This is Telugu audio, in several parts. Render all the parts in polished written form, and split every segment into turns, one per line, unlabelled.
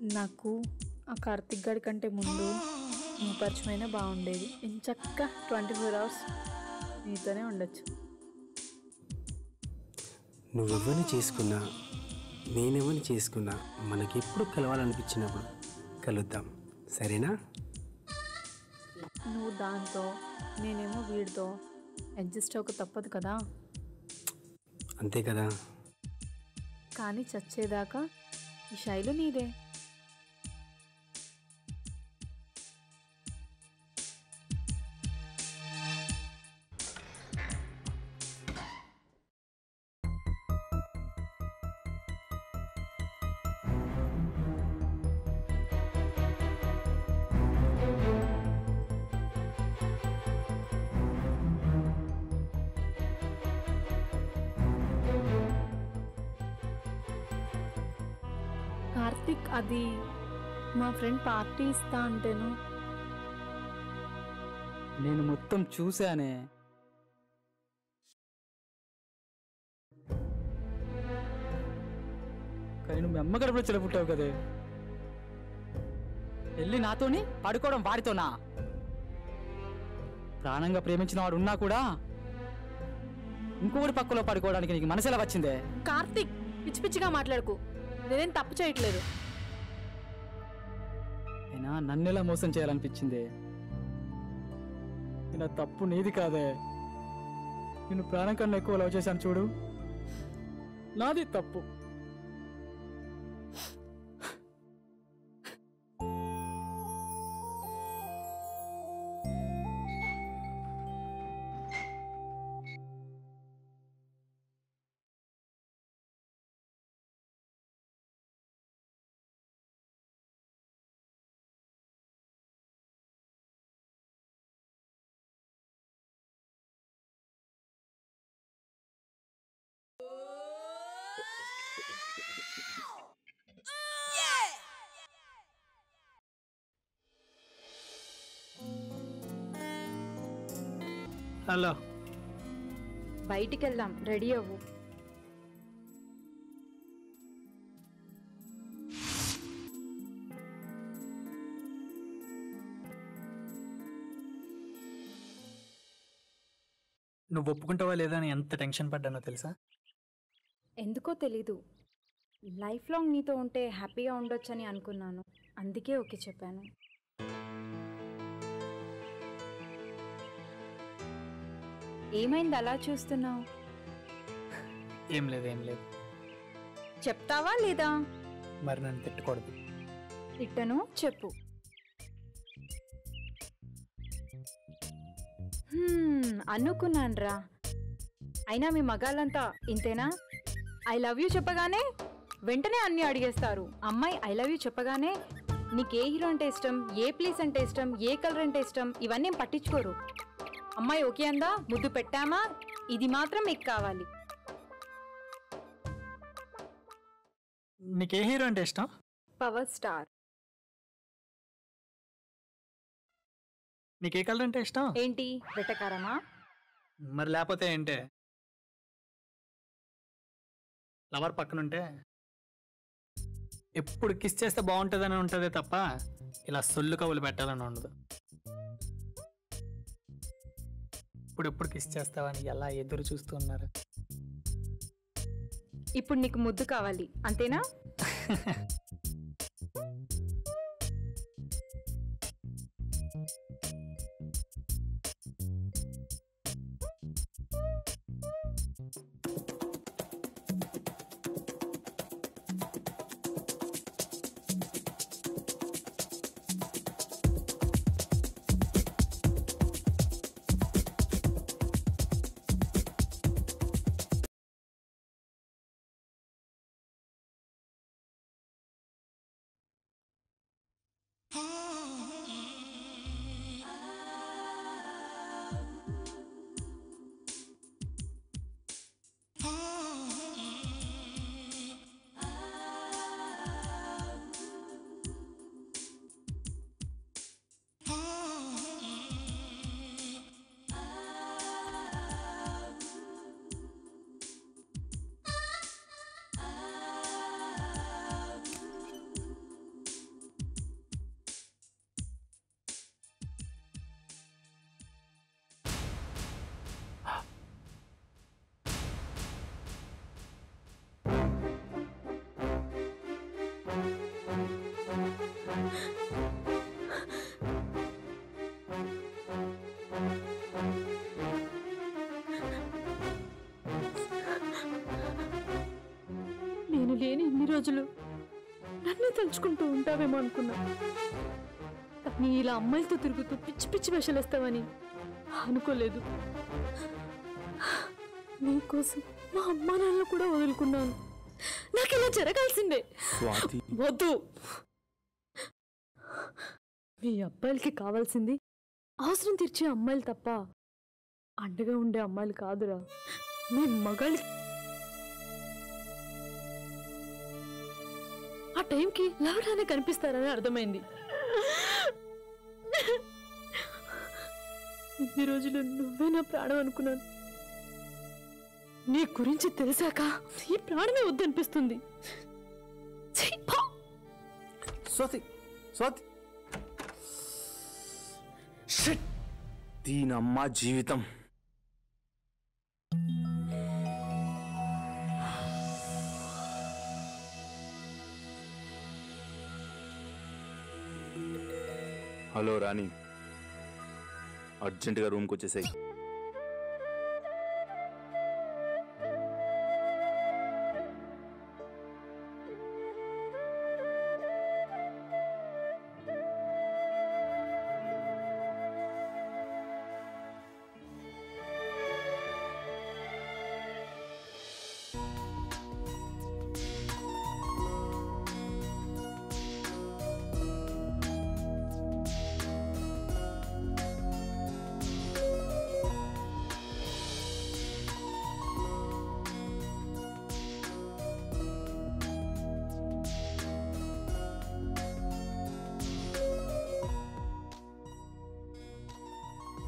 నాకు ఆ కార్తిక్ గారి కంటే ముందు నీ పరిచయమైనా బాగుండేది. ఇంచక్క 24 hours నీతోనే ఉండొచ్చు.
నువ్వెవరిని చేసుకున్నా నేనెవరిని చేసుకున్నా మనకెప్పుడు కలవాలనిపించినప్పుడు కలుద్దాం, సరేనా?
నువ్వు దాంతో నేనేమో వీడితో అడ్జస్ట్ అవ్వక తప్పదు కదా.
అంతే కదా.
కానీ చచ్చేదాకా ఈ శైలు నీదే. కార్తిక్, అది మా ఫ్రెండ్ పార్టీ ఇస్తా అంటేను.
నేను మొత్తం చూశానే. కానీ నువ్వు మీ అమ్మ గడపలో చెలపుట్టావు కదే. వెళ్ళి నాతోని పడుకోవడం వాడితోనా? ప్రాణంగా ప్రేమించిన వాడు ఉన్నా కూడా ఇంకొకటి పక్కలో పడుకోవడానికి నీకు మనసు ఎలా వచ్చిందే?
కార్తిక్, పిచ్చి పిచ్చిగా మాట్లాడుకు. నేనేం తప్పు చేయట్లేదు.
అయినా నన్నెలా మోసం చేయాలనిపించింది? నా తప్పు నీది కాదే. నేను ప్రాణం కన్నా ఎక్కువ లవ్ చేశాను చూడు, నాది తప్పు.
హలో,
బయటికి వెళ్దాం, రెడీ అవ్వు.
నువ్వు ఒప్పుకుంటావా లేదా అని ఎంత టెన్షన్ పడ్డానో తెలుసా?
ఎందుకో తెలీదు, లైఫ్ లాంగ్ నీతో ఉంటే హ్యాపీగా ఉండొచ్చని అనుకున్నాను. అందుకే ఓకే చెప్పాను. ఏమైంది అలా చూస్తున్నావు?
ఏం లేదు, ఏం లేదు.
చెప్తావా లేదా?
మరి నన్ను తిట్టకూడదు.
తిట్టను, చెప్పు. అనుకున్నాన్రా. అయినా మీ మగాళ్ళంతా ఇంతేనా? ఐ లవ్ యూ చెప్పగానే వెంటనే అన్నీ అడిగేస్తారు. అమ్మాయి ఐ లవ్ యూ చెప్పగానే నీకు ఏ హీరో అంటే ఇష్టం, ఏ ప్లేస్ అంటే ఇష్టం, ఏ కలర్ అంటే ఇష్టం, ఇవన్నీ ఏం పట్టించుకోరు. అమ్మాయి ఓకే అందా, ముద్దు పెట్టామా, ఇది మాత్రం మీకు కావాలి.
నీకే హీరో అంటే ఇష్టం?
Power star.
నీకే కలర్ అంటే ఇష్టం?
ఏంటి వెటకారమా?
మరి లేకపోతే ఏంటే? లవర్ పక్కనుంటే ఎప్పుడు కిస్ చేస్తే బాగుంటుందని ఉంటుందే తప్ప ఇలా సొల్లు కవులు పెట్టాలని ఉండదు. ఇప్పుడు కిస్ చేస్తావని ఎలా ఎదురు చూస్తూ ఉన్నారు.
ఇప్పుడు నీకు ముద్దు కావాలి అంతేనా?
రోజులు నన్నే తలుచుకుంటూ ఉంటావేమో అనుకున్నా. కానీ ఇలా అమ్మాయిలతో తిరుగుతూ పిచ్చి పిచ్చి వేషలేస్తావని అనుకోలేదు. నీకోసం మా అమ్మా నాన్నలు కూడా వదులుకున్నాను. నాకు ఇలా జరగాల్సిందే.
స్వాతి,
వద్దు. మీ అబ్బాయిలకి కావాల్సింది అవసరం తీర్చే అమ్మాయిలు తప్ప అండగా ఉండే అమ్మాయిలు కాదురా. మీ మగాళ్ళకి ఆ టైంకి లవడానే కనిపిస్తారని అర్థమైంది. ఇన్ని రోజులు నువ్వే నా ప్రాణం అనుకున్నాను. నీ గురించి తెలిసాక ఈ ప్రాణమే వద్దనిపిస్తుంది. ఛీ, పో.
స్వాతి, స్వాతి. షిట్! దీనమ్మ జీవితం. హలో రాణి, అర్జెంటుగా రూమ్కి వచ్చేసాయి.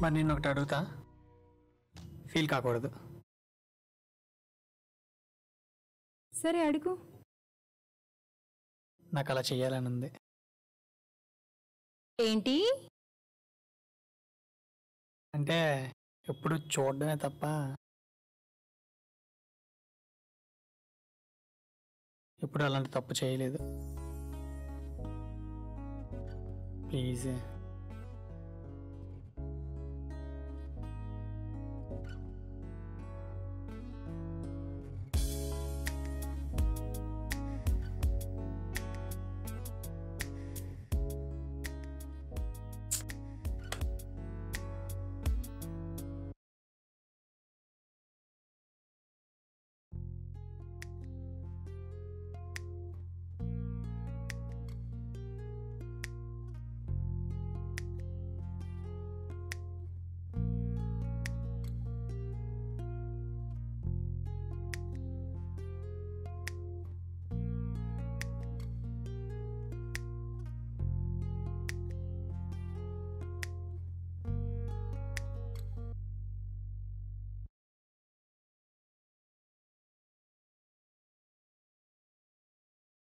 మరి నేను ఒకటి అడుగుతా, ఫీల్ కాకూడదు.
సరే అడుగు.
నాకు అలా చేయాలని ఉంది.
ఏంటి?
అంటే ఎప్పుడు చూడడమే తప్ప ఎప్పుడు అలాంటి తప్పు చేయలేదు. ప్లీజ్.